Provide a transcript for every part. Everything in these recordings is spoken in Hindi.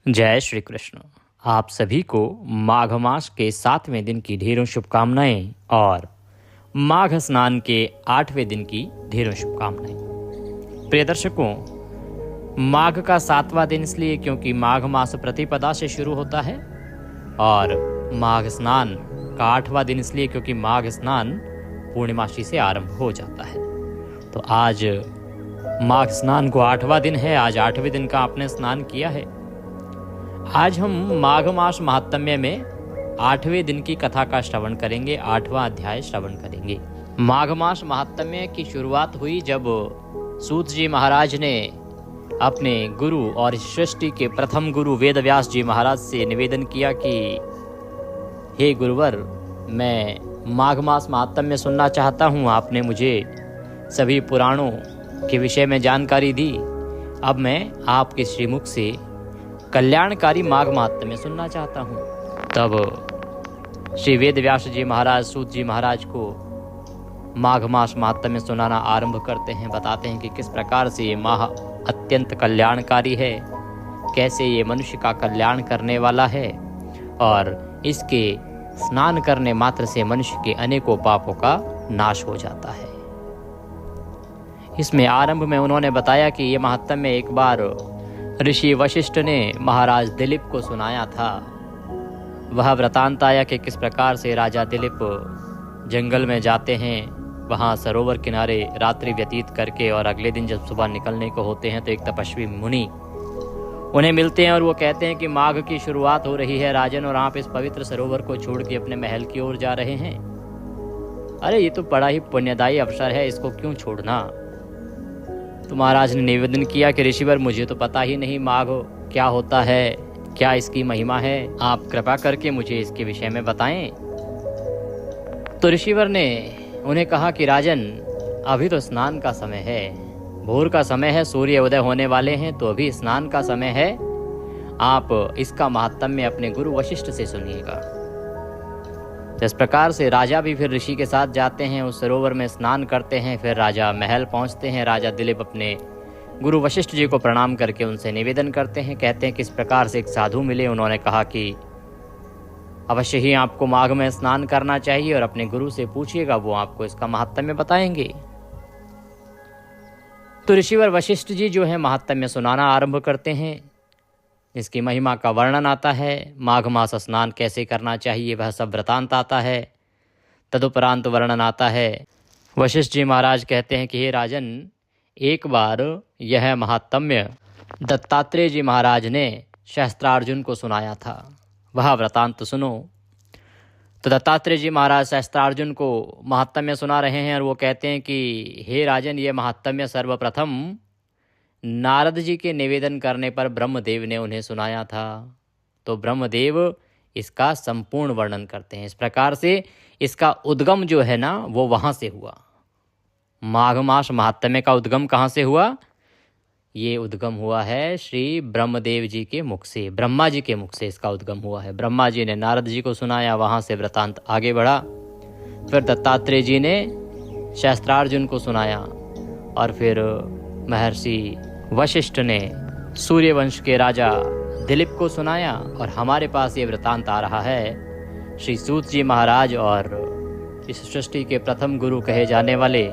जय श्री कृष्ण। आप सभी को माघ मास के 7वें दिन की ढेरों शुभकामनाएं और माघ स्नान के 8वें दिन की ढेरों शुभकामनाएं। प्रिय दर्शकों, माघ का 7वां दिन इसलिए क्योंकि माघ मास प्रतिपदा से शुरू होता है और माघ स्नान का 8वां दिन इसलिए क्योंकि माघ स्नान पूर्णिमाशी से आरंभ हो जाता है। तो आज माघ स्नान को 8वां दिन है। आज 8वें दिन का आपने स्नान किया है। आज हम माघ मास महात्म्य में 8वें दिन की कथा का श्रवण करेंगे, 8वां अध्याय श्रवण करेंगे। माघ मास महात्म्य की शुरुआत हुई जब सूत जी महाराज ने अपने गुरु और सृष्टि के प्रथम गुरु वेद व्यास जी महाराज से निवेदन किया कि हे गुरुवर, मैं माघ मास महात्म्य सुनना चाहता हूँ। आपने मुझे सभी पुराणों के विषय में जानकारी दी, अब मैं आपके श्रीमुख से कल्याणकारी माघ महात्म्य सुनना चाहता हूँ। तब श्री वेद व्यास जी महाराज सूत जी महाराज को माघ मास महात्म्य सुनाना आरंभ करते हैं। बताते हैं कि किस प्रकार से ये माह अत्यंत कल्याणकारी है, कैसे ये मनुष्य का कल्याण करने वाला है और इसके स्नान करने मात्र से मनुष्य के अनेकों पापों का नाश हो जाता है। इसमें आरंभ में उन्होंने बताया कि ये महात्म्य एक बार ऋषि वशिष्ठ ने महाराज दिलीप को सुनाया था। वह वृतांत आया कि किस प्रकार से राजा दिलीप जंगल में जाते हैं, वहाँ सरोवर किनारे रात्रि व्यतीत करके और अगले दिन जब सुबह निकलने को होते हैं तो एक तपस्वी मुनि उन्हें मिलते हैं और वो कहते हैं कि माघ की शुरुआत हो रही है राजन, और आप इस पवित्र सरोवर को छोड़ के अपने महल की ओर जा रहे हैं। अरे ये तो बड़ा ही पुण्यदायी अवसर है, इसको क्यों छोड़ना। तो महाराज ने निवेदन किया कि ऋषिवर, मुझे तो पता ही नहीं माघ क्या होता है, क्या इसकी महिमा है, आप कृपा करके मुझे इसके विषय में बताएं। तो ऋषिवर ने उन्हें कहा कि राजन, अभी तो स्नान का समय है, भोर का समय है, सूर्य उदय होने वाले हैं, तो अभी स्नान का समय है। आप इसका महात्म्य अपने गुरु वशिष्ठ से सुनिएगा। इस प्रकार से राजा भी फिर ऋषि के साथ जाते हैं, उस सरोवर में स्नान करते हैं। फिर राजा महल पहुंचते हैं। राजा दिलीप अपने गुरु वशिष्ठ जी को प्रणाम करके उनसे निवेदन करते हैं, कहते हैं किस प्रकार से एक साधु मिले। उन्होंने कहा कि अवश्य ही आपको माघ में स्नान करना चाहिए और अपने गुरु से पूछिएगा, वो आपको इसका महात्म्य बताएंगे। तो ऋषिवर वशिष्ठ जी जो है महात्म्य सुनाना आरंभ करते हैं। इसकी महिमा का वर्णन आता है, माघ मास स्नान कैसे करना चाहिए वह सब वृतांत आता है। तदुपरांत वर्णन आता है। वशिष्ठ जी महाराज कहते हैं कि हे राजन, एक बार यह महात्म्य दत्तात्रेय जी महाराज ने सहस्त्रार्जुन को सुनाया था, वह वृतांत सुनो। तो दत्तात्रेय जी महाराज सहस्त्रार्जुन को महात्म्य सुना रहे हैं और वो कहते हैं कि हे राजन, ये महात्म्य सर्वप्रथम नारद जी के निवेदन करने पर ब्रह्मदेव ने उन्हें सुनाया था। तो ब्रह्मदेव इसका संपूर्ण वर्णन करते हैं। इस प्रकार से इसका उद्गम जो है ना, वो वहाँ से हुआ। माघ मास महात्म्य का उद्गम कहाँ से हुआ? ये उद्गम हुआ है श्री ब्रह्मदेव जी के मुख से, ब्रह्मा जी के मुख से इसका उद्गम हुआ है। ब्रह्मा जी ने नारद जी को सुनाया, वहाँ से वृतांत आगे बढ़ा। फिर दत्तात्रेय जी ने सहस्त्रार्जुन को सुनाया और फिर महर्षि वशिष्ठ ने सूर्यवंश के राजा दिलीप को सुनाया। और हमारे पास ये वृतांत आ रहा है श्री सूत जी महाराज और इस सृष्टि के प्रथम गुरु कहे जाने वाले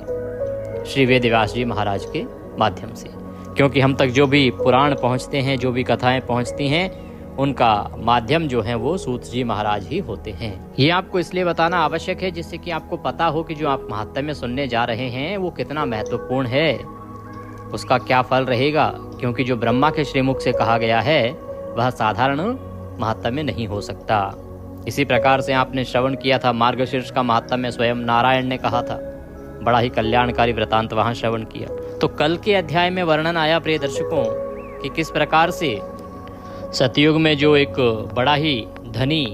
श्री वेद व्यास जी महाराज के माध्यम से। क्योंकि हम तक जो भी पुराण पहुँचते हैं, जो भी कथाएं पहुँचती हैं, उनका माध्यम जो है वो सूत जी महाराज ही होते हैं। ये आपको इसलिए बताना आवश्यक है जिससे कि आपको पता हो कि जो आप महात्म्य सुनने जा रहे हैं वो कितना महत्वपूर्ण है, उसका क्या फल रहेगा। क्योंकि जो ब्रह्मा के श्रीमुख से कहा गया है वह साधारण महात्म्य नहीं हो सकता। इसी प्रकार से आपने श्रवण किया था मार्गशीर्ष का महात्म्य स्वयं नारायण ने कहा था, बड़ा ही कल्याणकारी वृतांत वहाँ श्रवण किया। तो कल के अध्याय में वर्णन आया प्रिय दर्शकों कि किस प्रकार से सतयुग में जो एक बड़ा ही धनी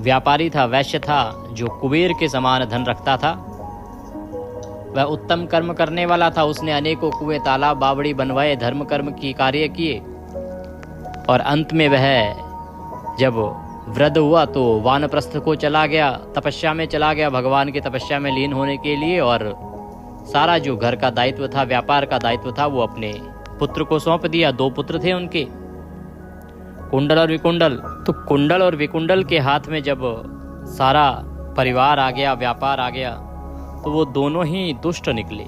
व्यापारी था, वैश्य था, जो कुबेर के समान धन रखता था, वह उत्तम कर्म करने वाला था। उसने अनेकों कुएं, तालाब, बावड़ी बनवाए, धर्म कर्म की कार्य किए और अंत में वह जब वृद्ध हुआ तो वानप्रस्थ को चला गया, तपस्या में चला गया, भगवान की तपस्या में लीन होने के लिए। और सारा जो घर का दायित्व था, व्यापार का दायित्व था, वो अपने पुत्र को सौंप दिया। 2 पुत्र थे उनके। कुंडल और विकुंडल। तो कुंडल और विकुंडल के हाथ में जब सारा परिवार आ गया, व्यापार आ गया, तो वो दोनों ही दुष्ट निकले,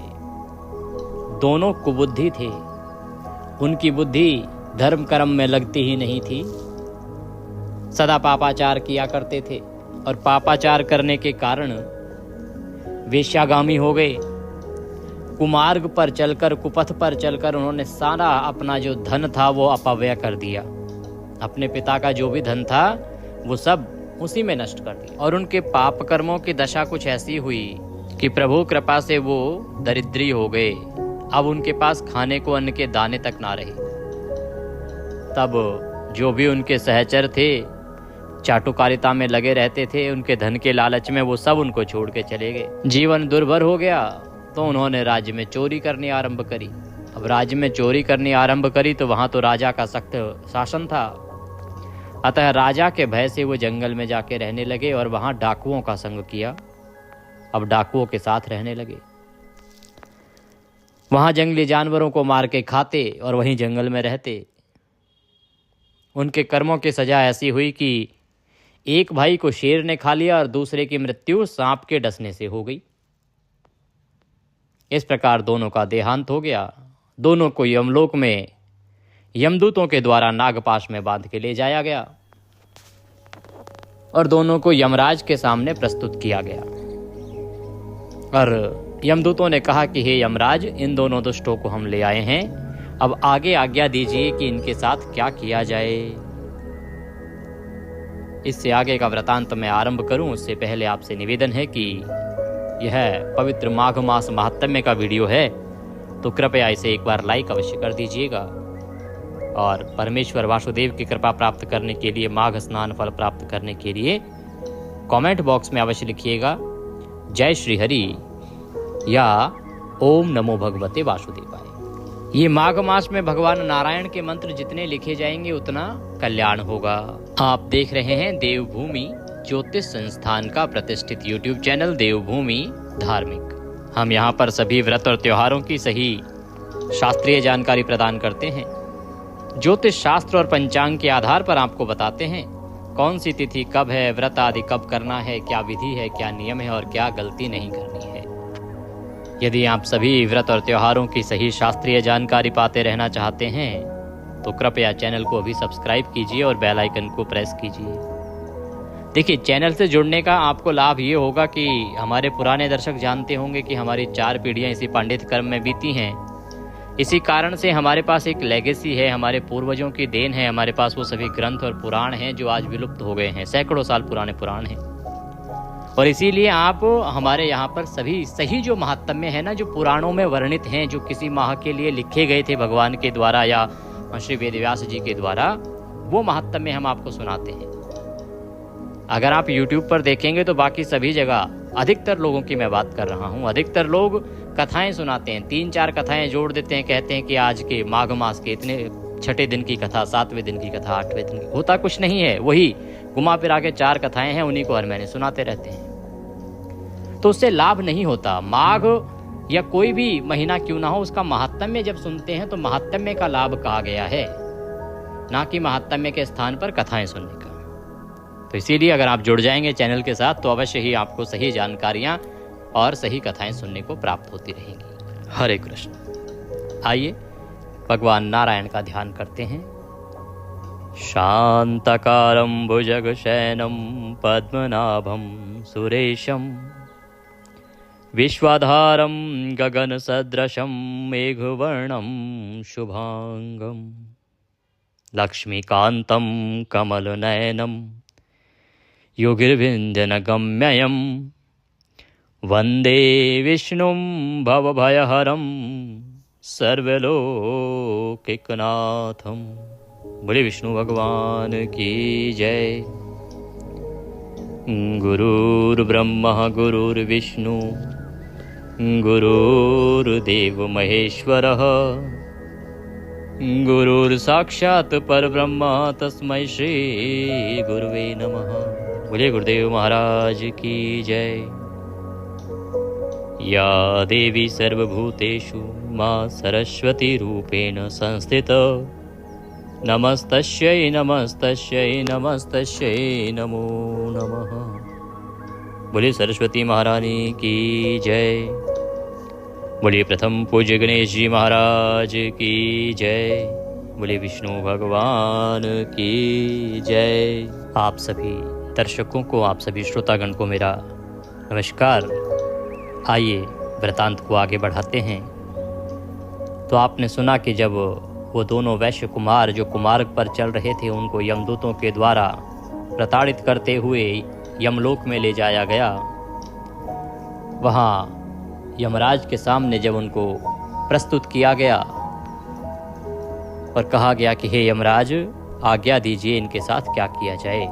दोनों कुबुद्धि थे। उनकी बुद्धि धर्म कर्म में लगती ही नहीं थी, सदा पापाचार किया करते थे और पापाचार करने के कारण वेश्यागामी हो गए। कुमार्ग पर चलकर, कुपथ पर चलकर उन्होंने सारा अपना जो धन था वो अपव्यय कर दिया। अपने पिता का जो भी धन था वो सब उसी में नष्ट कर दिया। और उनके पाप कर्मों की दशा कुछ ऐसी हुई कि प्रभु कृपा से वो दरिद्री हो गए। अब उनके पास खाने को अन्न के दाने तक ना रहे। तब जो भी उनके सहचर थे, चाटुकारिता में लगे रहते थे, उनके धन के लालच में वो सब उनको छोड़ के चले गए। जीवन दुर्भर हो गया तो उन्होंने राज्य में चोरी करनी आरंभ करी। अब राज्य में चोरी करनी आरंभ करी तो वहां तो राजा का सख्त शासन था। अतः राजा के भय से वो जंगल में जाके रहने लगे और वहां डाकुओं का संग किया। अब डाकुओं के साथ रहने लगे, वहां जंगली जानवरों को मार के खाते और वहीं जंगल में रहते। उनके कर्मों की सजा ऐसी हुई कि एक भाई को शेर ने खा लिया और दूसरे की मृत्यु सांप के डसने से हो गई। इस प्रकार दोनों का देहांत हो गया। दोनों को यमलोक में यमदूतों के द्वारा नागपाश में बांध के ले जाया गया और दोनों को यमराज के सामने प्रस्तुत किया गया। और यमदूतों ने कहा कि हे यमराज, इन दोनों दुष्टों को हम ले आए हैं, अब आगे आज्ञा दीजिए कि इनके साथ क्या किया जाए। इससे आगे का वृतांत मैं आरंभ करूं उससे पहले आपसे निवेदन है कि यह पवित्र माघ मास महात्म्य का वीडियो है तो कृपया इसे एक बार लाइक अवश्य कर दीजिएगा। और परमेश्वर वासुदेव की कृपा प्राप्त करने के लिए, माघ स्नान फल प्राप्त करने के लिए कमेंट बॉक्स में अवश्य लिखिएगा जय श्री हरि या ओम नमो भगवते वासुदेवाय। ये माघ मास में भगवान नारायण के मंत्र जितने लिखे जाएंगे उतना कल्याण होगा। आप देख रहे हैं देवभूमि ज्योतिष संस्थान का प्रतिष्ठित YouTube चैनल देवभूमि धार्मिक। हम यहाँ पर सभी व्रत और त्योहारों की सही शास्त्रीय जानकारी प्रदान करते हैं। ज्योतिष शास्त्र और पंचांग के आधार पर आपको बताते हैं कौन सी तिथि कब है, व्रत आदि कब करना है, क्या विधि है, क्या नियम है और क्या गलती नहीं करनी है। यदि आप सभी व्रत और त्योहारों की सही शास्त्रीय जानकारी पाते रहना चाहते हैं तो कृपया चैनल को अभी सब्सक्राइब कीजिए और बेल आइकन को प्रेस कीजिए। देखिए, चैनल से जुड़ने का आपको लाभ ये होगा कि हमारे पुराने दर्शक जानते होंगे कि हमारी 4 पीढ़ियां इसी पांडित कर्म में बीती हैं। इसी कारण से हमारे पास एक लेगेसी है, हमारे पूर्वजों की देन है। हमारे पास वो सभी ग्रंथ और पुराण हैं जो आज विलुप्त हो गए हैं, सैकड़ों साल पुराने पुराण हैं। और इसीलिए आप हमारे यहाँ पर सभी सही जो महात्म्य है ना, जो पुराणों में वर्णित हैं, जो किसी माह के लिए लिखे गए थे भगवान के द्वारा या श्री वेदव्यास जी के द्वारा, वो महात्म्य हम आपको सुनाते हैं। अगर आप YouTube पर देखेंगे तो बाकी सभी जगह अधिकतर लोगों की मैं बात कर रहा हूँ, अधिकतर लोग कथाएं सुनाते हैं, 3-4 कथाएं जोड़ देते हैं, कहते हैं कि आज के माघ मास के इतने 6ठे दिन की कथा, 7वें दिन की कथा, 8वें दिन की। होता कुछ नहीं है, वही घुमा फिरा के 4 कथाएं हैं, उन्हीं को हर महीने सुनाते रहते हैं। तो उससे लाभ नहीं होता। माघ या कोई भी महीना क्यों ना हो, उसका महात्म्य जब सुनते हैं तो महात्म्य का लाभ कहा गया है, ना कि महात्म्य के स्थान पर कथाएं सुनने का। तो इसीलिए अगर आप जुड़ जाएंगे चैनल के साथ तो अवश्य ही आपको सही जानकारियां और सही कथाएं सुनने को प्राप्त होती रहेंगी। हरे कृष्ण। आइए भगवान नारायण का ध्यान करते हैं। शांतकारं भुजगशयनं पद्मनाभं सुरेशं विश्वाधारं गगनसदृशं मेघवर्णं शुभांगं लक्ष्मीकान्तं कमलनयनं योगिर्विन्दनगम्यं वन्दे विष्णुं भवभयहरं सर्वलोकैकनाथं। बोले विष्णु भगवान की जय। गुरुर्ब्रह्मा गुरुर्विष्णु गुरुर्देव महेश्वरः गुरुर्साक्षात् परब्रह्म तस्मै श्री गुरुवे नमः। बोले गुरुदेव महाराज की जय। या देवी सर्वभूतेषु मां सरस्वती रूपेण संस्थिता नमस्तस्यै नमस्तस्यै नमस्तस्यै नमो नमः। बोलिए सरस्वती महारानी की जय। बोलिए प्रथम पूज्य गणेश जी महाराज की जय। बोलिए विष्णु भगवान की जय। आप सभी दर्शकों को, आप सभी श्रोतागण को मेरा नमस्कार। आइए वृतांत को आगे बढ़ाते हैं। तो आपने सुना कि जब वो दोनों वैश्य कुमार जो कुमार्ग पर चल रहे थे, उनको यमदूतों के द्वारा प्रताड़ित करते हुए यमलोक में ले जाया गया। वहाँ यमराज के सामने जब उनको प्रस्तुत किया गया और कहा गया कि हे यमराज, आज्ञा दीजिए इनके साथ क्या किया जाए,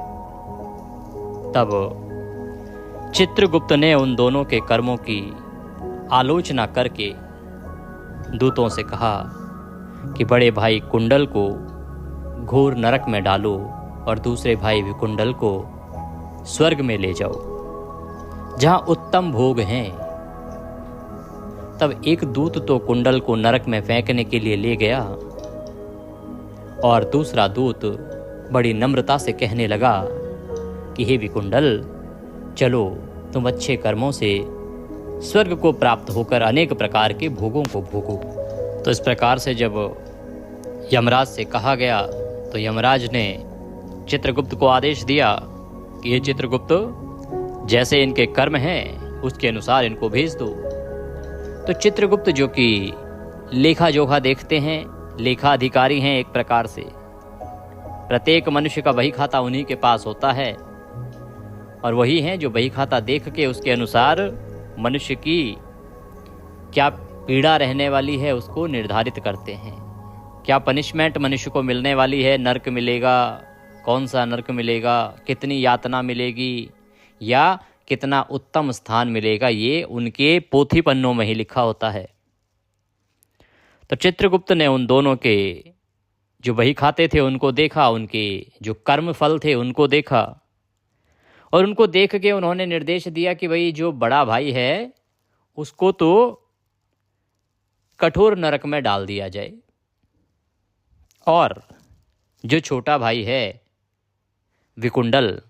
तब चित्रगुप्त ने उन दोनों के कर्मों की आलोचना करके दूतों से कहा कि बड़े भाई कुंडल को घोर नरक में डालो और दूसरे भाई विकुंडल को स्वर्ग में ले जाओ, जहां उत्तम भोग हैं। तब एक दूत तो कुंडल को नरक में फेंकने के लिए ले गया और दूसरा दूत बड़ी नम्रता से कहने लगा कि हे विकुंडल, चलो तुम अच्छे कर्मों से स्वर्ग को प्राप्त होकर अनेक प्रकार के भोगों को भोगो। तो इस प्रकार से जब यमराज से कहा गया तो यमराज ने चित्रगुप्त को आदेश दिया कि ये चित्रगुप्त, जैसे इनके कर्म हैं उसके अनुसार इनको भेज दो। तो चित्रगुप्त जो कि लेखा जोखा देखते हैं, लेखा अधिकारी हैं एक प्रकार से, प्रत्येक मनुष्य का बही खाता उन्हीं के पास होता है और वही हैं जो बही खाता देख के उसके अनुसार मनुष्य की क्या पीड़ा रहने वाली है उसको निर्धारित करते हैं। क्या पनिशमेंट मनुष्य को मिलने वाली है, नर्क मिलेगा, कौन सा नर्क मिलेगा, कितनी यातना मिलेगी या कितना उत्तम स्थान मिलेगा, ये उनके पोथी पन्नों में ही लिखा होता है। तो चित्रगुप्त ने उन दोनों के जो बही खाते थे उनको देखा, उनके जो कर्म फल थे उनको देखा और उनको देख के उन्होंने निर्देश दिया कि भाई जो बड़ा भाई है उसको तो कठोर नरक में डाल दिया जाए और जो छोटा भाई है विकुंडल,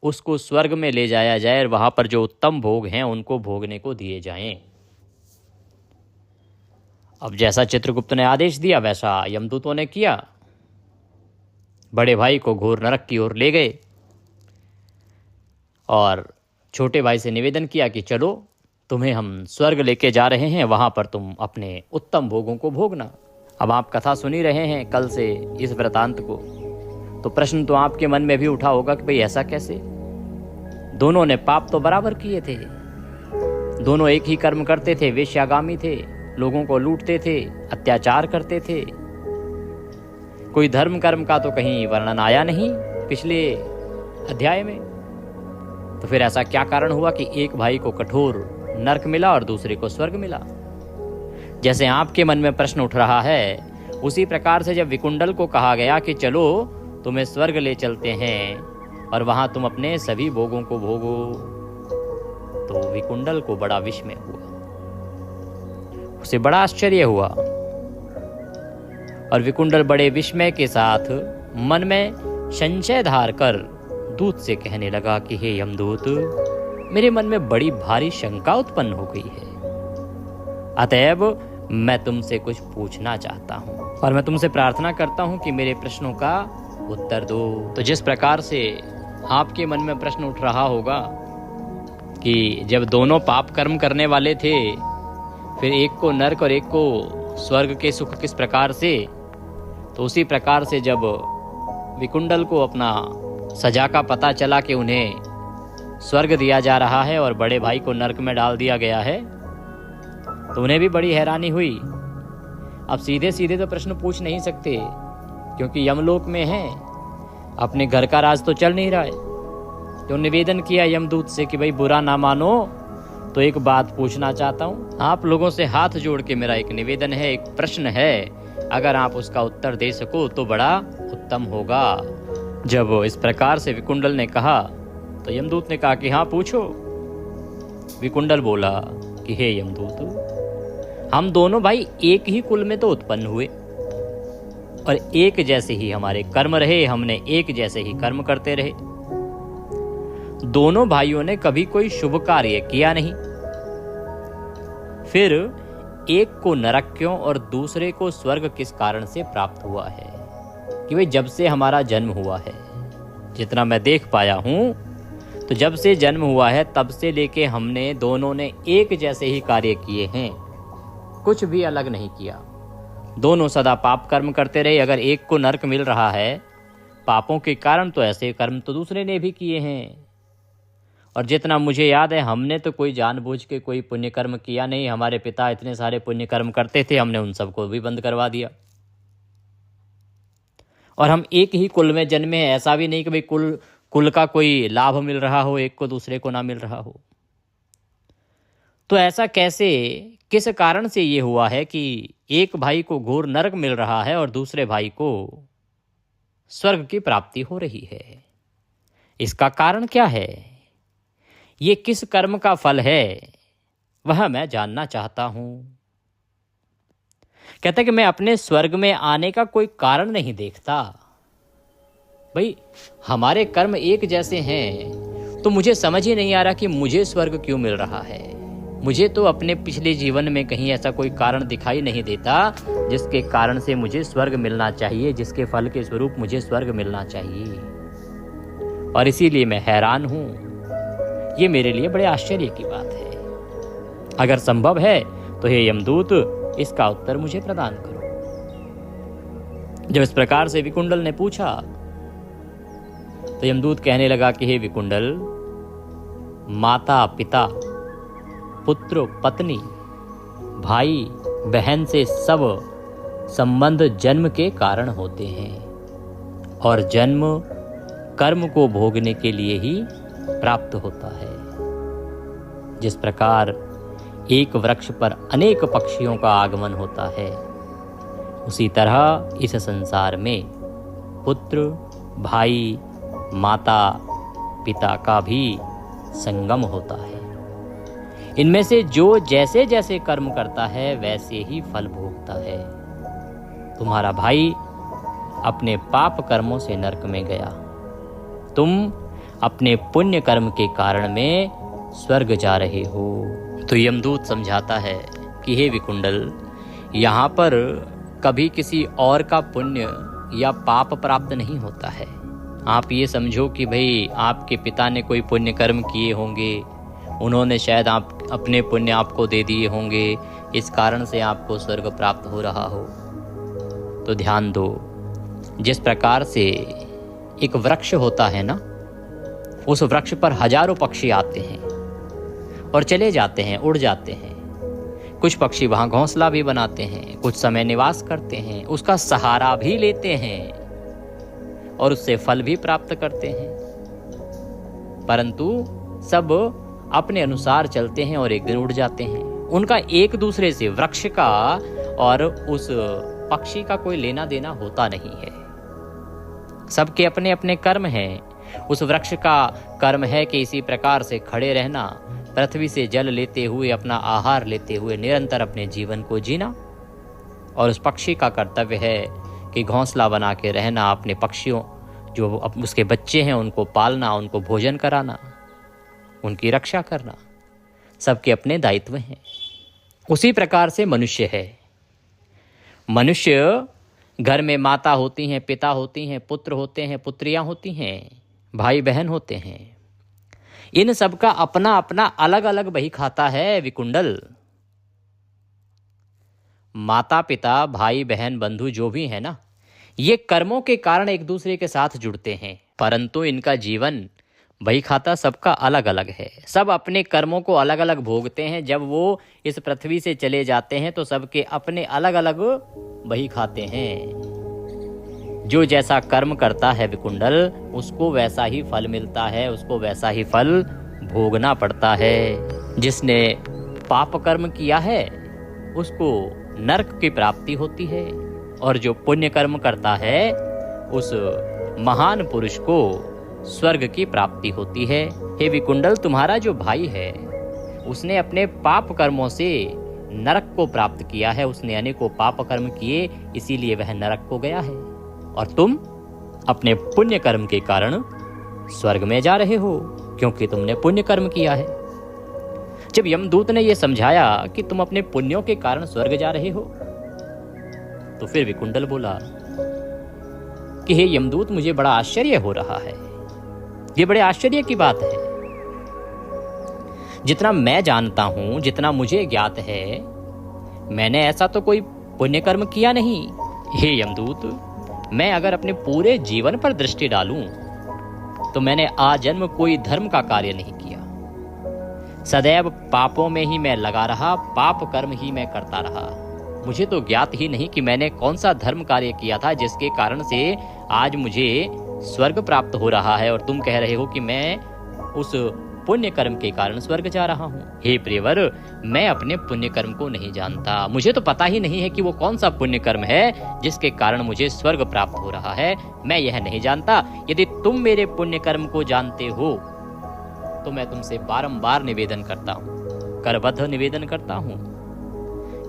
उसको स्वर्ग में ले जाया जाए और वहां पर जो उत्तम भोग हैं उनको भोगने को दिए जाएं। अब जैसा चित्रगुप्त ने आदेश दिया वैसा यमदूतों ने किया। बड़े भाई को घोर नरक की ओर ले गए और छोटे भाई से निवेदन किया कि चलो तुम्हें हम स्वर्ग लेके जा रहे हैं, वहां पर तुम अपने उत्तम भोगों को भोगना। अब आप कथा सुनी रहे हैं कल से इस वृतांत को, तो प्रश्न तो आपके मन में भी उठा होगा कि भाई ऐसा कैसे? दोनों ने पाप तो बराबर किए थे, दोनों एक ही कर्म करते थे, वेश्यागामी थे, लोगों को लूटते थे, अत्याचार करते थे। कोई धर्म कर्म का तो कहीं वर्णन आया नहीं पिछले अध्याय में। तो फिर ऐसा क्या कारण हुआ कि एक भाई को कठोर नरक मिला और दूसरे को स्वर्ग मिला? जैसे आपके मन में प्रश्न उठ रहा है, उसी प्रकार से जब विकुंडल को कहा गया कि चलो तुम्हें स्वर्ग ले चलते हैं और वहां तुम अपने सभी भोगों को भोगो, तो विकुंडल को बड़ा विस्मय हुआ, उसे बड़ा आश्चर्य हुआ और विकुंडल बड़े विस्मय के साथ मन में संशय धार कर दूत से कहने लगा कि हे यमदूत, मेरे मन में बड़ी भारी शंका उत्पन्न हो गई है, अतएव मैं तुमसे कुछ पूछना चाहता हूं और मैं तुमसे प्रार्थना करता हूं कि मेरे प्रश्नों का उत्तर दो। तो जिस प्रकार से आपके मन में प्रश्न उठ रहा होगा कि जब दोनों पाप कर्म करने वाले थे, फिर एक को नरक और एक को स्वर्ग के सुख किस प्रकार से, तो उसी प्रकार से जब विकुंडल को अपना सजा का पता चला कि उन्हें स्वर्ग दिया जा रहा है और बड़े भाई को नरक में डाल दिया गया है, तो उन्हें भी बड़ी हैरानी हुई। अब सीधे सीधे तो प्रश्न पूछ नहीं सकते क्योंकि यमलोक में हैं, अपने घर का राज तो चल नहीं रहा है। तो निवेदन किया यमदूत से कि भाई बुरा ना मानो तो एक बात पूछना चाहता हूँ, आप लोगों से हाथ जोड़ के मेरा एक निवेदन है, एक प्रश्न है, अगर आप उसका उत्तर दे सको तो बड़ा उत्तम होगा। जब इस प्रकार से विकुंडल ने कहा तो यमदूत ने कहा कि हाँ पूछो। विकुंडल बोला कि हे यमदूत, हम दोनों भाई एक ही कुल में तो उत्पन्न हुए, और एक जैसे ही हमारे कर्म रहे, हमने एक जैसे ही कर्म करते रहे। दोनों भाइयों ने कभी कोई शुभ कार्य किया नहीं। फिर एक को नरक क्यों और दूसरे को स्वर्ग किस कारण से प्राप्त हुआ है? कि भाई जब से हमारा जन्म हुआ है, जितना मैं देख पाया हूं, तो जब से जन्म हुआ है तब से लेके हमने दोनों ने एक जैसे ही कार्य किए हैं, कुछ भी अलग नहीं किया। दोनों सदा पाप कर्म करते रहे। अगर एक को नरक मिल रहा है पापों के कारण, तो ऐसे कर्म तो दूसरे ने भी किए हैं। और जितना मुझे याद है, हमने तो कोई जानबूझ के कोई पुण्य कर्म किया नहीं। हमारे पिता इतने सारे पुण्य कर्म करते थे, हमने उन सबको भी बंद करवा दिया। और हम एक ही कुल में जन्मे हैं, ऐसा भी नहीं कि भाई कुल का कोई लाभ मिल रहा हो, एक को दूसरे को ना मिल रहा हो। तो ऐसा कैसे, किस कारण से ये हुआ है कि एक भाई को घोर नरक मिल रहा है और दूसरे भाई को स्वर्ग की प्राप्ति हो रही है? इसका कारण क्या है? ये किस कर्म का फल है, वह मैं जानना चाहता हूं। कहता है कि मैं अपने स्वर्ग में आने का कोई कारण नहीं देखता। भाई हमारे कर्म एक जैसे हैं, तो मुझे समझ ही नहीं आ रहा कि मुझे स्वर्ग क्यों मिल रहा है। मुझे तो अपने पिछले जीवन में कहीं ऐसा कोई कारण दिखाई नहीं देता जिसके कारण से मुझे स्वर्ग मिलना चाहिए, जिसके फल के स्वरूप मुझे स्वर्ग मिलना चाहिए। और इसीलिए मैं हैरान हूं। ये मेरे लिए बड़े आश्चर्य की बात है। अगर संभव है तो हे यमदूत, इसका उत्तर मुझे प्रदान करो। जब इस प्रकार से विकुंडल ने पूछा, तो यमदूत कहने लगा कि हे विकुंडल, माता पिता, पुत्र पत्नी, भाई बहन से सब संबंध जन्म के कारण होते हैं, और जन्म कर्म को भोगने के लिए ही प्राप्त होता है। जिस प्रकार एक वृक्ष पर अनेक पक्षियों का आगमन होता है, उसी तरह इस संसार में पुत्र, भाई, माता, पिता का भी संगम होता है। इनमें से जो जैसे जैसे कर्म करता है वैसे ही फल भोगता है। तुम्हारा भाई अपने पाप कर्मों से नरक में गया, तुम अपने पुण्य कर्म के कारण में स्वर्ग जा रहे हो। तो यमदूत समझाता है कि हे विकुंडल, यहाँ पर कभी किसी और का पुण्य या पाप प्राप्त नहीं होता है। आप ये समझो कि भाई आपके पिता ने कोई पुण्य कर्म किए होंगे, उन्होंने शायद आप अपने पुण्य आपको दे दिए होंगे, इस कारण से आपको स्वर्ग प्राप्त हो रहा हो। तो ध्यान दो, जिस प्रकार से एक वृक्ष होता है ना, उस वृक्ष पर हजारों पक्षी आते हैं और चले जाते हैं, उड़ जाते हैं। कुछ पक्षी वहां घोंसला भी बनाते हैं, कुछ समय निवास करते हैं, उसका सहारा भी लेते हैं और उससे फल भी प्राप्त करते हैं, परंतु सब अपने अनुसार चलते हैं और एक दिन उड़ जाते हैं। उनका एक दूसरे से, वृक्ष का और उस पक्षी का कोई लेना देना होता नहीं है। सबके अपने अपने कर्म हैं। उस वृक्ष का कर्म है कि इसी प्रकार से खड़े रहना, पृथ्वी से जल लेते हुए, अपना आहार लेते हुए निरंतर अपने जीवन को जीना। और उस पक्षी का कर्तव्य है कि घोंसला बना के रहना, अपने पक्षियों जो उसके बच्चे हैं उनको पालना, उनको भोजन कराना, उनकी रक्षा करना, सबके अपने दायित्व हैं। उसी प्रकार से मनुष्य है। मनुष्य घर में माता होती हैं, पिता होती हैं, पुत्र होते हैं, पुत्रियां होती हैं, भाई बहन होते हैं। इन सब का अपना अपना अलग अलग बही खाता है विकुंडल। माता पिता, भाई बहन, बंधु जो भी है ना, ये कर्मों के कारण एक दूसरे के साथ जुड़ते हैं, परंतु इनका जीवन बही खाता सबका अलग अलग है। सब अपने कर्मों को अलग अलग भोगते हैं। जब वो इस पृथ्वी से चले जाते हैं तो सबके अपने अलग अलग बही खाते हैं। जो जैसा कर्म करता है विकुंडल, उसको वैसा ही फल मिलता है, उसको वैसा ही फल भोगना पड़ता है। जिसने पाप कर्म किया है उसको नरक की प्राप्ति होती है, और जो पुण्य कर्म करता है उस महान पुरुष को स्वर्ग की प्राप्ति होती है। हे विकुंडल, तुम्हारा जो भाई है उसने अपने पाप कर्मों से नरक को प्राप्त किया है, उसने अनेकों पाप कर्म किए, इसीलिए वह नरक को गया है। और तुम अपने पुण्य कर्म के कारण स्वर्ग में जा रहे हो, क्योंकि तुमने पुण्य कर्म किया है। जब यमदूत ने यह समझाया कि तुम अपने पुण्यों के कारण स्वर्ग जा रहे हो, तो फिर विकुंडल बोला कि हे यमदूत, मुझे बड़ा आश्चर्य हो रहा है। ये बड़े आश्चर्य की बात है। जितना मैं जानता हूं, जितना मुझे ज्ञात है, मैंने ऐसा तो कोई पुण्य कर्म किया नहीं। हे यमदूत, मैं अगर अपने पूरे जीवन पर दृष्टि डालूं तो मैंने आजन्म कोई धर्म का कार्य नहीं किया। सदैव पापों में ही मैं लगा रहा, पाप कर्म ही मैं करता रहा। मुझे तो ज्ञात ही नहीं कि मैंने कौन सा धर्म कार्य किया था जिसके कारण से आज मुझे स्वर्ग प्राप्त हो रहा है, और तुम कह रहे हो कि मैं उस पुण्य कर्म के कारण स्वर्ग जा रहा हूँ। हे प्रियवर, मैं अपने पुण्य कर्म को नहीं जानता। मुझे तो पता ही नहीं है कि वो कौन सा पुण्य कर्म है जिसके कारण मुझे स्वर्ग प्राप्त हो रहा है। मैं यह नहीं जानता। यदि तुम मेरे पुण्य कर्म को जानते हो तो मैं तुमसे बारंबार निवेदन करता हूँ, करबद्ध निवेदन करता हूँ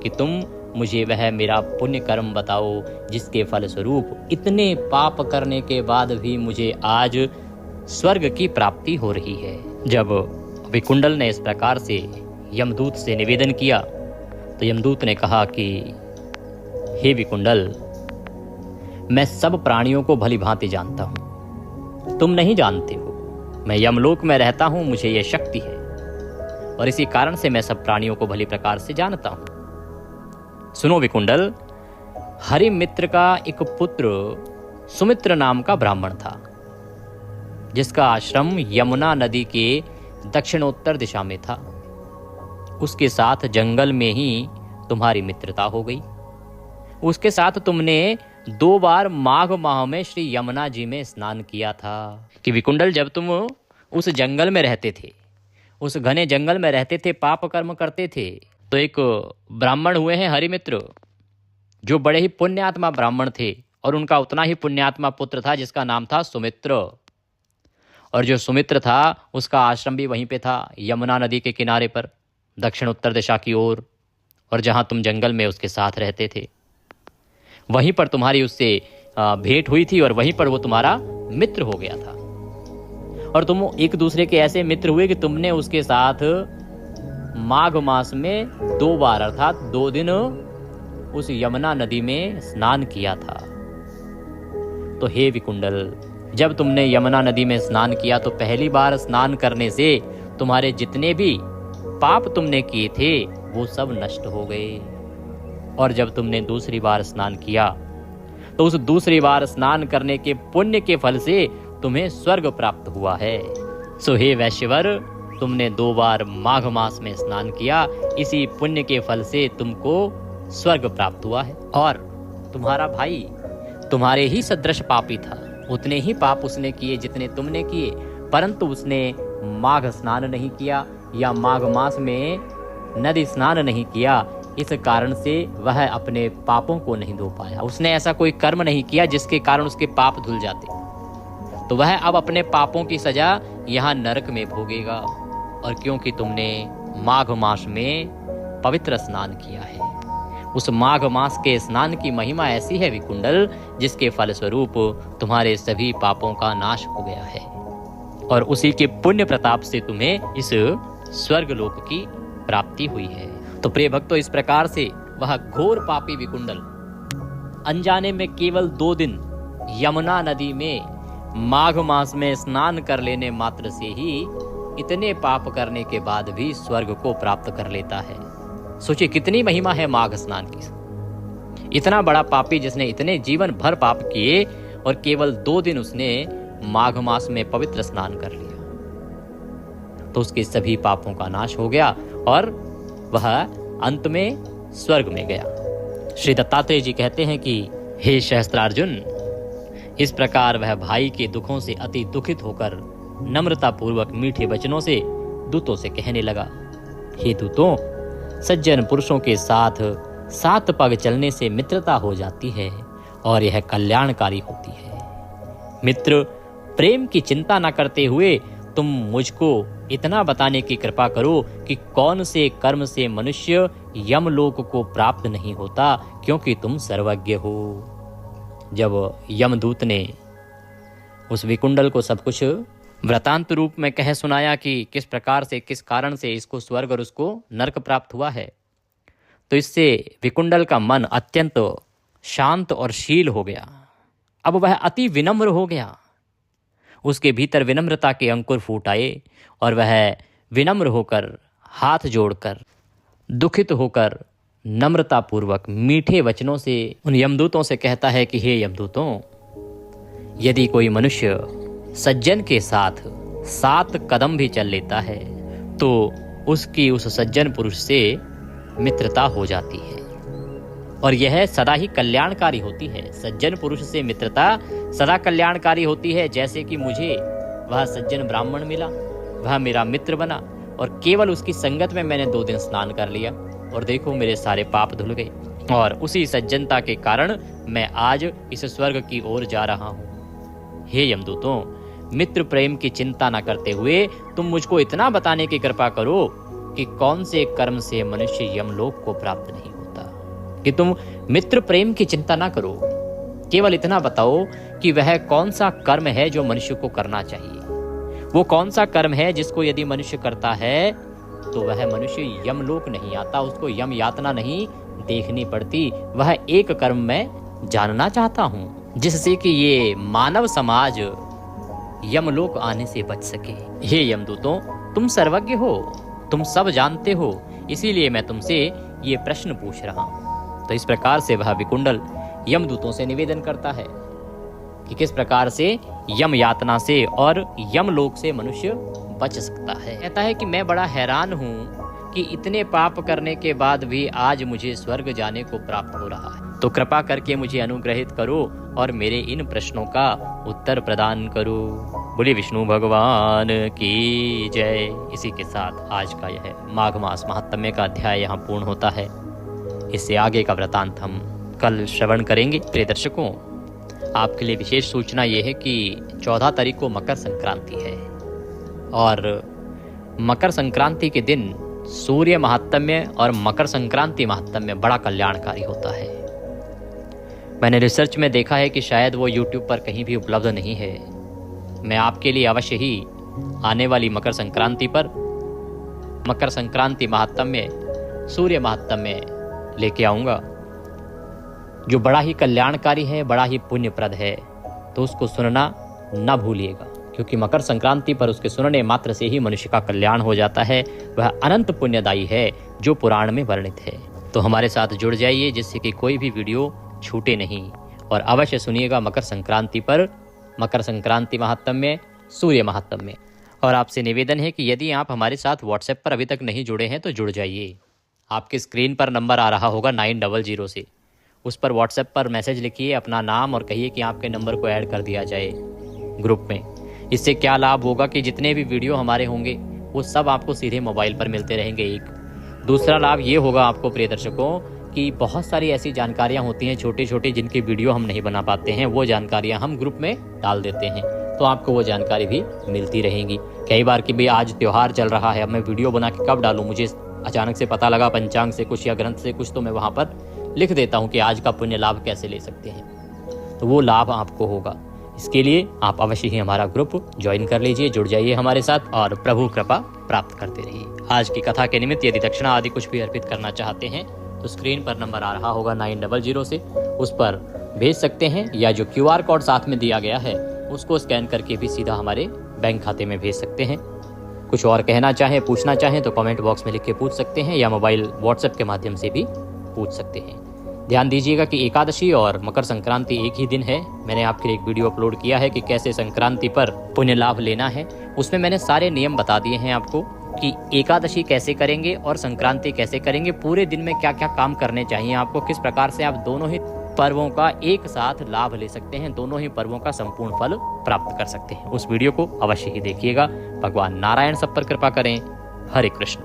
कि तुम मुझे वह मेरा पुण्य कर्म बताओ जिसके फलस्वरूप इतने पाप करने के बाद भी मुझे आज स्वर्ग की प्राप्ति हो रही है। जब विकुंडल ने इस प्रकार से यमदूत से निवेदन किया तो यमदूत ने कहा कि हे विकुंडल, मैं सब प्राणियों को भली भांति जानता हूं, तुम नहीं जानते हो। मैं यमलोक में रहता हूं, मुझे यह शक्ति है, और इसी कारण से मैं सब प्राणियों को भली प्रकार से जानता हूं। सुनो विकुंडल, हरिमित्र का एक पुत्र सुमित्र नाम का ब्राह्मण था, जिसका आश्रम यमुना नदी के दक्षिणोत्तर दिशा में था। उसके साथ जंगल में ही तुम्हारी मित्रता हो गई। उसके साथ तुमने 2 बार माघ माह में श्री यमुना जी में स्नान किया था। कि विकुंडल, जब तुम उस जंगल में रहते थे, उस घने जंगल में रहते थे, पाप कर्म करते थे, तो एक ब्राह्मण हुए हैं हरिमित्र, जो बड़े ही पुण्यात्मा ब्राह्मण थे, और उनका उतना ही पुण्यात्मा पुत्र था जिसका नाम था सुमित्र। और जो सुमित्र था उसका आश्रम भी वहीं पे था, यमुना नदी के किनारे पर, दक्षिण उत्तर दिशा की ओर। और जहां तुम जंगल में उसके साथ रहते थे, वहीं पर तुम्हारी उससे भेंट हुई थी, और वहीं पर वो तुम्हारा मित्र हो गया था। और तुम एक दूसरे के ऐसे मित्र हुए कि तुमने उसके साथ माघ मास में 2 बार अर्थात 2 दिन उस यमुना नदी में स्नान किया था। तो हे विकुंडल, जब तुमने यमुना नदी में स्नान किया तो पहली बार स्नान करने से तुम्हारे जितने भी पाप तुमने किए थे वो सब नष्ट हो गए। और जब तुमने दूसरी बार स्नान किया तो उस दूसरी बार स्नान करने के पुण्य के फल से तुम्हें स्वर्ग प्राप्त हुआ है। सो हे वैश्यवर, तुमने 2 बार माघ मास में स्नान किया, इसी पुण्य के फल से तुमको स्वर्ग प्राप्त हुआ है। और तुम्हारा भाई तुम्हारे ही सदृश पापी था, उतने ही पाप उसने किए जितने तुमने किए, परंतु उसने माघ स्नान नहीं किया या माघ मास में नदी स्नान नहीं किया। इस कारण से वह अपने पापों को नहीं धो पाया। उसने ऐसा कोई कर्म नहीं किया जिसके कारण उसके पाप धुल जाते, तो वह अब अपने पापों की सजा यहाँ नरक में भोगेगा। और क्योंकि तुमने माघ मास में पवित्र स्नान किया है, उस माघ मास के स्नान की महिमा ऐसी है विकुंडल, जिसके फलस्वरूप तुम्हारे सभी पापों का नाश हो गया है, और उसी के पुण्य प्रताप से तुम्हें इस स्वर्ग लोक की प्राप्ति हुई है। तो प्रिय भक्तों, इस प्रकार से वह घोर पापी विकुंडल अनजाने में केवल 2 दिन यमुना नदी में माघ मास में स्नान कर लेने मात्र से ही इतने पाप करने के बाद भी स्वर्ग को प्राप्त कर लेता है। सोचिए कितनी महिमा है माघ स्नान की। इतना बड़ा पापी जिसने इतने जीवन भर पाप किए और केवल 2 दिन उसने माघ मास में पवित्र स्नान कर लिया, तो उसके सभी पापों का नाश हो गया और वह अंत में स्वर्ग में गया। श्री दत्तात्रेय जी कहते हैं कि हे सहस्त्रार्जुन, इस प्रकार वह भाई के दुखों से अति दुखित होकर नम्रता पूर्वक मीठे वचनों से दूतों से कहने लगा, हे दूतों, सज्जन पुरुषों के साथ 7 पग चलने से मित्रता हो जाती है और यह कल्याणकारी होती है। मित्र, प्रेम की चिंता न करते हुए तुम मुझको इतना बताने की कृपा करो कि कौन से कर्म से मनुष्य यमलोक को प्राप्त नहीं होता, क्योंकि तुम सर्वज्ञ हो। जब यमदूत ने उस विकुंडल को सब कुछ वृतांत रूप में कह सुनाया कि किस प्रकार से, किस कारण से इसको स्वर्ग और उसको नरक प्राप्त हुआ है, तो इससे विकुंडल का मन अत्यंत शांत और शील हो गया। अब वह अति विनम्र हो गया। उसके भीतर विनम्रता के अंकुर फूट आए और वह विनम्र होकर, हाथ जोड़कर, दुखित होकर, नम्रतापूर्वक मीठे वचनों से उन यमदूतों से कहता है कि हे यमदूतों, यदि कोई मनुष्य सज्जन के साथ 7 कदम भी चल लेता है तो उसकी उस सज्जन पुरुष से मित्रता हो जाती है, और यह सदा ही कल्याणकारी होती है। सज्जन पुरुष से मित्रता सदा कल्याणकारी होती है। जैसे कि मुझे वह सज्जन ब्राह्मण मिला, वह मेरा मित्र बना, और केवल उसकी संगत में मैंने 2 दिन स्नान कर लिया और देखो मेरे सारे पाप धुल गए, और उसी सज्जनता के कारण मैं आज इस स्वर्ग की ओर जा रहा हूँ। हे यमदूतों, मित्र प्रेम की चिंता न करते हुए तुम मुझको इतना बताने की कृपा करो कि कौन से कर्म से मनुष्य यमलोक को प्राप्त नहीं होता। कि तुम मित्र प्रेम की चिंता ना करो, केवल इतना बताओ कि वह कौन सा कर्म है जो मनुष्य को करना चाहिए। वो कौन सा कर्म है जिसको यदि मनुष्य करता है तो वह मनुष्य यमलोक नहीं आता, उसको यम यातना नहीं देखनी पड़ती। वह एक कर्म मैं जानना चाहता हूँ जिससे कि ये मानव समाज यमलोक आने से बच सके। हे यमदूतों, तुम सर्वज्ञ हो, तुम सब जानते हो, इसीलिए मैं तुमसे ये प्रश्न पूछ रहा हूँ। तो इस प्रकार से वह विकुंडल यमदूतों से निवेदन करता है कि किस प्रकार से यम यातना से और यमलोक से मनुष्य बच सकता है। कहता है कि मैं बड़ा हैरान हूँ कि इतने पाप करने के बाद भी आज मुझे स्वर्ग जाने को प्राप्त हो रहा है, तो कृपा करके मुझे अनुग्रहित करो और मेरे इन प्रश्नों का उत्तर प्रदान करो। बोले विष्णु भगवान की जय। इसी के साथ आज का यह माघ मास महात्म्य का अध्याय यहाँ पूर्ण होता है। इससे आगे का वृतांत हम कल श्रवण करेंगे। प्रिय दर्शकों, आपके लिए विशेष सूचना यह है कि 14 तारीख को मकर संक्रांति है, और मकर संक्रांति के दिन सूर्य महात्म्य और मकर संक्रांति महात्म्य बड़ा कल्याणकारी होता है। मैंने रिसर्च में देखा है कि शायद वो YouTube पर कहीं भी उपलब्ध नहीं है। मैं आपके लिए अवश्य ही आने वाली मकर संक्रांति पर मकर संक्रांति महात्म्य, सूर्य महात्म्य लेके आऊँगा, जो बड़ा ही कल्याणकारी है, बड़ा ही पुण्यप्रद है। तो उसको सुनना न भूलिएगा, क्योंकि मकर संक्रांति पर उसके सुनने मात्र से ही मनुष्य का कल्याण हो जाता है। वह अनंत पुण्यदायी है जो पुराण में वर्णित है। तो हमारे साथ जुड़ जाइए जिससे कि कोई भी वीडियो छूटे नहीं, और अवश्य सुनिएगा मकर संक्रांति पर मकर संक्रांति महात्म्य, सूर्य महात्म्य। और आपसे निवेदन है कि यदि आप हमारे साथ व्हाट्सएप पर अभी तक नहीं जुड़े हैं तो जुड़ जाइए। आपके स्क्रीन पर नंबर आ रहा होगा 900 से, उस पर व्हाट्सएप पर मैसेज लिखिए अपना नाम और कहिए कि आपके नंबर को ऐड कर दिया जाए ग्रुप में। इससे क्या लाभ होगा कि जितने भी वीडियो हमारे होंगे वो सब आपको सीधे मोबाइल पर मिलते रहेंगे। एक दूसरा लाभ ये होगा आपको प्रिय दर्शकों कि बहुत सारी ऐसी जानकारियां होती हैं छोटी छोटी जिनकी वीडियो हम नहीं बना पाते हैं, वो जानकारियां हम ग्रुप में डाल देते हैं, तो आपको वो जानकारी भी मिलती रहेंगी। कई बार कि भाई आज त्यौहार चल रहा है, अब मैं वीडियो बना के कब डालूँ, मुझे अचानक से पता लगा पंचांग से कुछ या ग्रंथ से कुछ, तो मैं वहाँ पर लिख देता हूँ कि आज का पुण्य लाभ कैसे ले सकते हैं, तो वो लाभ आपको होगा। इसके लिए आप अवश्य ही हमारा ग्रुप ज्वाइन कर लीजिए, जुड़ जाइए हमारे साथ और प्रभु कृपा प्राप्त करते रहिए। आज की कथा के निमित्त यदि दक्षिणा आदि कुछ भी अर्पित करना चाहते हैं तो स्क्रीन पर नंबर आ रहा होगा 900 से, उस पर भेज सकते हैं, या जो QR कोड साथ में दिया गया है उसको स्कैन करके भी सीधा हमारे बैंक खाते में भेज सकते हैं। कुछ और कहना चाहें, पूछना चाहें तो कमेंट बॉक्स में लिख के पूछ सकते हैं, या मोबाइल व्हाट्सएप के माध्यम से भी पूछ सकते हैं। ध्यान दीजिएगा कि एकादशी और मकर संक्रांति एक ही दिन है। मैंने आपके लिए एक वीडियो अपलोड किया है कि कैसे संक्रांति पर पुण्य लाभ लेना है। उसमें मैंने सारे नियम बता दिए हैं आपको कि एकादशी कैसे करेंगे और संक्रांति कैसे करेंगे, पूरे दिन में क्या क्या काम करने चाहिए आपको, किस प्रकार से आप दोनों ही पर्वों का एक साथ लाभ ले सकते हैं, दोनों ही पर्वों का संपूर्ण फल प्राप्त कर सकते हैं। उस वीडियो को अवश्य ही देखिएगा। भगवान नारायण सब पर कृपा करें। हरे कृष्ण।